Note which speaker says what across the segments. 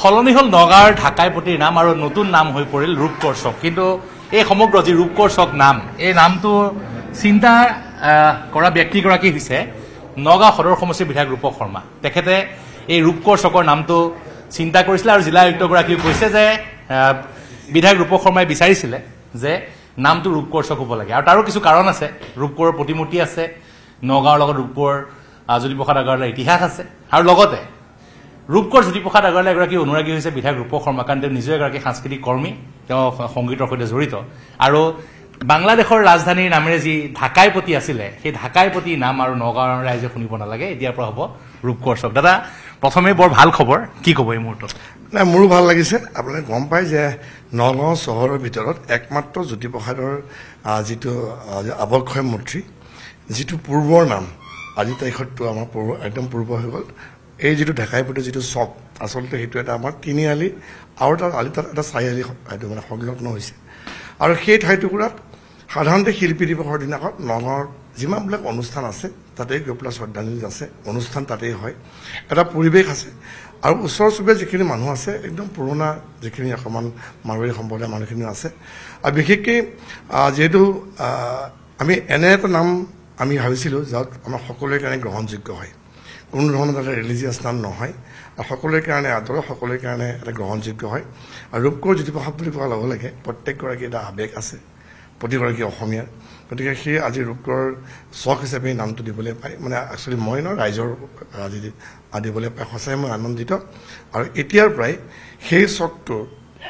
Speaker 1: সলনি হল নগাঁৱৰ ঢাকাইপতিৰ নাম আৰু নতুন নাম হৈ পৰিল ৰূপকোঁৱৰ চক কিন্তু এই সমগ্ৰ যি ৰূপকোঁৱৰ চক নাম এই নামটো চিন্তা কৰা ব্যক্তিগৰাকী হৈছে নগাঁও সদৰ সমষ্টিৰ বিধায়ক ৰূপক শৰ্মা তেখেতে এই ৰূপকোঁৱৰ চকৰ নামটো চিন্তা কৰিছিল আৰু জিলা আয়ুক্তগৰাকীয়ে কৈছে যে বিধায়ক ৰূপক শৰ্মাই বিচাৰিছিলে যে নামটো ৰূপকোঁৱৰ চক হ'ব লাগে আৰু তাৰো কিছু কাৰণ আছে ৰূপকোঁৱৰ প্ৰতিমূৰ্তি আছে নগাঁৱৰ লগত ৰূপকোঁৱৰ জ্যোতিপ্ৰসাদ আগৰৱালাৰ ইতিহাস আছে আৰু লগতে ৰূপকোঁৱৰ জ্যোতিপ্ৰসাদ আগৰৱালা এগৰাকী অনুৰাগী হৈছে বিধায়ক ৰূপক শৰ্মা কাৰণ তেওঁ নিজে এগৰাকী সাংস্কৃতিক কৰ্মী তেওঁ সংগীতৰ সৈতে জড়িত আৰু বাংলাদেশৰ ৰাজধানীৰ নামেৰে যি ঢাকাইপতি আছিলে সেই ঢাকাইপতি নাম আৰু নগাঁৱৰ ৰাইজে শুনিব নালাগে এতিয়াৰ পৰা হ'ব ৰূপকোঁৱৰ চক দাদা প্ৰথমে বৰ ভাল খবৰ কি ক'ব এই মুহূৰ্তত
Speaker 2: নাই মোৰো ভাল লাগিছে আপোনালোকে গম পায় যে নগাঁও চহৰৰ ভিতৰত একমাত্ৰ জ্যোতিপ্ৰসাদৰ যিটো আৱক্ষয় মূৰ্তি যিটো পূৰ্বৰ নাম আজি তাৰিখতটো আমাৰ একদম পূৰ্ব হৈ গ'ল এই যিটো ঢাকাইপতি যিটো চক আচলতে সেইটো এটা আমাৰ তিনিআলি আৰু তাত আলি তাত এটা চাৰিআলি এইটো মানে সংলগ্ন হৈছে আৰু সেই ঠাইটুকুৰাত সাধাৰণতে শিল্পী দিৱসৰ দিনাখন নগাঁৱৰ যিমানবিলাক অনুষ্ঠান আছে তাতেই গৈ পেলাই শ্ৰদ্ধাঞ্জলি আছে অনুষ্ঠান তাতেই হয় এটা পৰিৱেশ আছে আৰু ওচৰ চুবুৰীয়া যিখিনি মানুহ আছে একদম পুৰণা যিখিনি অকণমান মাৰোৱাৰী সম্প্ৰদায়ৰ মানুহখিনিও আছে আৰু বিশেষকৈ যিহেতু আমি এনে এটা নাম আমি ভাবিছিলোঁ য'ত আমাৰ সকলোৰে কাৰণে গ্ৰহণযোগ্য হয় কোনো ধৰণৰ এটা ৰিলিজিয়াছ নাম নহয় আৰু সকলোৰে কাৰণে আদৰ সকলোৰে কাৰণে এটা গ্ৰহণযোগ্য হয় আৰু ৰূপকোঁৱৰ জ্যোতিপ্ৰসাদ বুলি কোৱাৰ লগে লগে প্ৰত্যেকগৰাকী এটা আৱেগ আছে প্ৰতিগৰাকী অসমীয়াৰ গতিকে সেই আজি ৰূপকোঁৱৰ চখ হিচাপে নামটো দিবলৈ পায় মানে একচুৱেলি মই ৰাইজৰ আজি দিবলৈ পাই সঁচাই মই আনন্দিত আৰু এতিয়াৰ পৰাই সেই চখটোৰ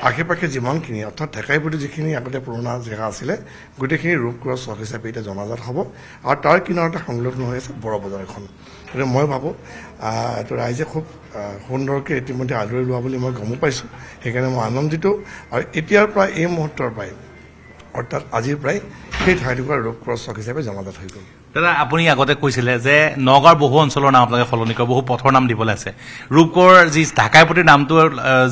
Speaker 2: আশে পাশে যিমানখিনি অৰ্থাৎ ঢাকাইপতি যিখিনি আগতে পুৰণা জেগা আছিলে গোটেইখিনি ৰূপকোঁৱৰ চখ হিচাপে এতিয়া জনাজাত হ'ব আৰু তাৰ কিনাৰতে সংলগ্ন হৈ আছে বড় বজাৰখন গতিকে মই ভাবোঁ এইটো ৰাইজে খুব সুন্দৰকৈ ইতিমধ্যে আদৰি লোৱা বুলি মই গমো পাইছোঁ সেইকাৰণে মই আনন্দিত আৰু এতিয়াৰ পৰা এই মুহূৰ্তৰ পৰাই অৰ্থাৎ আজিৰ পৰাই সেই ঠাইটুকুৰা ৰূপকোঁৱৰ চখ হিচাপে জনাজাত হৈ গ'ল
Speaker 1: দাদা আপুনি আগতে কৈছিলে যে নগাঁৱৰ বহু অঞ্চলৰ নাম আপোনালোকে সলনি কৰে বহু পথৰ নাম দিবলৈ আছে ৰূপকোঁৱৰ যি ঢাকাইপতিৰ নামটো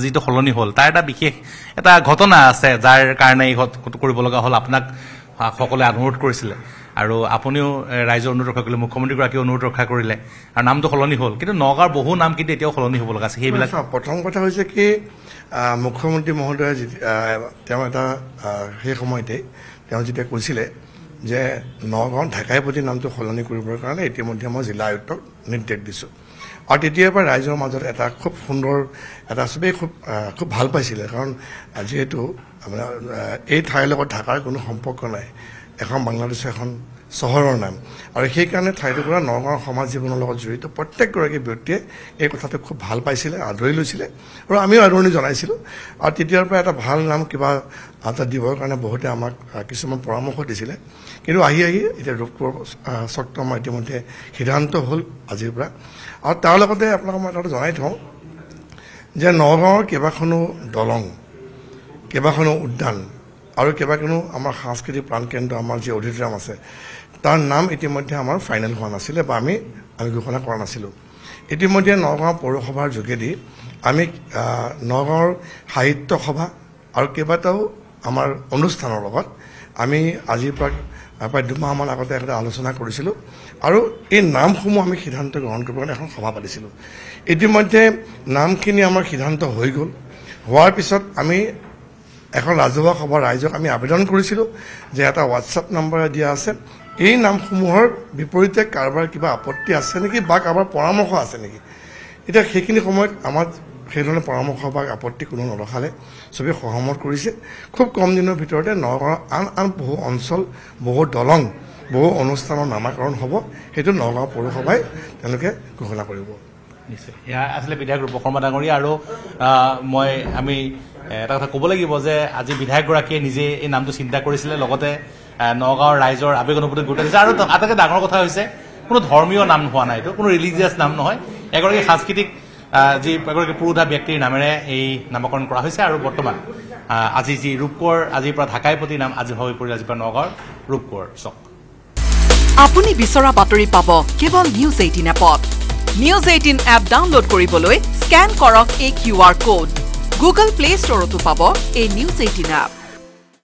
Speaker 1: যিটো সলনি হ'ল তাৰ এটা বিশেষ এটা ঘটনা আছে যাৰ কাৰণে এই কৰিব লগা হ'ল আপোনাক সকলোৱে অনুৰোধ কৰিছিলে আৰু আপুনিও ৰাইজৰ অনুৰোধ ৰক্ষা কৰিলে মুখ্যমন্ত্ৰীগৰাকীয়ে অনুৰোধ ৰক্ষা কৰিলে আৰু নামটো সলনি হ'ল কিন্তু নগাঁৱৰ বহু নাম কিন্তু এতিয়াও সলনি হ'ব লগা আছে সেইবিলাক
Speaker 2: প্ৰথম কথা হৈছে কি মুখ্যমন্ত্ৰী মহোদয়ে তেওঁ এটা সেই সময়তে তেওঁ যেতিয়া কৈছিলে যে নগাঁও ঢাকাইপতি নামটো সলনি কৰিবৰ কাৰণে ইতিমধ্যে মই জিলা আয়ুক্তক নিৰ্দেশ দিছোঁ আৰু তেতিয়াৰ পৰা ৰাইজৰ মাজত এটা খুব সুন্দৰ এটা চবেই খুব ভাল পাইছিলে কাৰণ যিহেতু এই ঠাইৰ লগত ঢাকাৰ কোনো সম্পৰ্ক নাই এখন বাংলাদেশৰ এখন চহৰৰ নাম আৰু সেইকাৰণে ঠাইটুকুৰা নগাঁৱৰ সমাজ জীৱনৰ লগত জড়িত প্ৰত্যেকগৰাকী ব্যক্তিয়ে এই কথাটো খুব ভাল পাইছিলে আদৰি লৈছিলে আৰু আমিও আদৰণি জনাইছিলোঁ আৰু তেতিয়াৰ পৰা এটা ভাল নাম কিবা এটা দিবৰ কাৰণে বহুতে আমাক কিছুমান পৰামৰ্শ দিছিলে কিন্তু আহি এতিয়া ৰূপকোঁৱৰ চকটো আমাৰ ইতিমধ্যে সিদ্ধান্ত হ'ল আজিৰ পৰা আৰু তাৰ লগতে আপোনালোকক মই এটা জনাই থওঁ যে নগাঁৱৰ কেইবাখনো দলং কেইবাখনো উদ্যান আৰু কেইবাখনো আমাৰ সাংস্কৃতিক প্ৰাণকেন্দ্ৰ আমাৰ যি অডিটৰিয়াম আছে তাৰ নাম ইতিমধ্যে আমাৰ ফাইনেল হোৱা নাছিলে বা আমি ঘোষণা কৰা নাছিলোঁ ইতিমধ্যে নগাঁও পৌৰসভাৰ যোগেদি আমি নগাঁৱৰ সাহিত্য সভা আৰু কেইবাটাও আমাৰ অনুষ্ঠানৰ লগত আমি আজিৰ পৰা প্ৰায় দুমাহমান আগতে এটা আলোচনা কৰিছিলোঁ আৰু এই নামসমূহ আমি সিদ্ধান্ত গ্ৰহণ কৰিব কাৰণে এখন সভা পাতিছিলোঁ ইতিমধ্যে নামখিনি আমাৰ সিদ্ধান্ত হৈ গ'ল হোৱাৰ পিছত আমি এখন ৰাজহুৱা সভা ৰাইজক আমি আবেদন কৰিছিলোঁ যে এটা হোৱাটছআপ নম্বৰ দিয়া আছে এই নামসমূহৰ বিপৰীতে কাৰোবাৰ কিবা আপত্তি আছে নেকি বা কাৰোবাৰ পৰামৰ্শ আছে নেকি এতিয়া সেইখিনি সময়ত আমাৰ সেইধৰণে পৰামৰ্শ বা আপত্তি কোনো নৰখালে চবেই সহমত কৰিছে খুব কম দিনৰ ভিতৰতে নগাঁৱৰ আন বহু অঞ্চল বহু দলং বহু অনুষ্ঠানৰ নামাকৰণ হ'ব সেইটো নগাঁও পৌৰসভাই তেওঁলোকে ঘোষণা কৰিব
Speaker 1: নিশ্চয় এয়া আছিলে বিধায়ক ৰূপক শৰ্মা ডাঙৰীয়া আৰু আমি এটা কথা ক'ব লাগিব যে আজি বিধায়কগৰাকীয়ে নিজে এই নামটো চিন্তা কৰিছিলে লগতে নগাঁৱৰ ৰাইজৰ আৱেগ অনুভূতিত গুৰুত্ব দিছে আৰু আটাইতকৈ ডাঙৰ কথা হৈছে কোনো ধৰ্মীয় নাম হোৱা নাই এইটো কোনো ৰিলিজিয়াছ নাম নহয় এগৰাকী সাংস্কৃতিক যি এগৰাকী পুৰুধা ব্যক্তিৰ নামেৰে এই নামকৰণ কৰা হৈছে আৰু বৰ্তমান আজি যি ৰূপকোঁৱৰ আজিৰ পৰা ঢাকাইপতি নাম আজি হৈ পৰিল আজিৰ পৰা নগাঁৱৰ ৰূপকোঁৱৰ চক
Speaker 3: আপুনি বিচৰা বাতৰি পাব কেৱল নিউজ 18 এপত নিউজ 18 এপ ডাউনলোড কৰিবলৈ স্কেন কৰক এই QR কোড গুগল প্লে ষ্টৰতো পাব এই নিউজ 18 এপ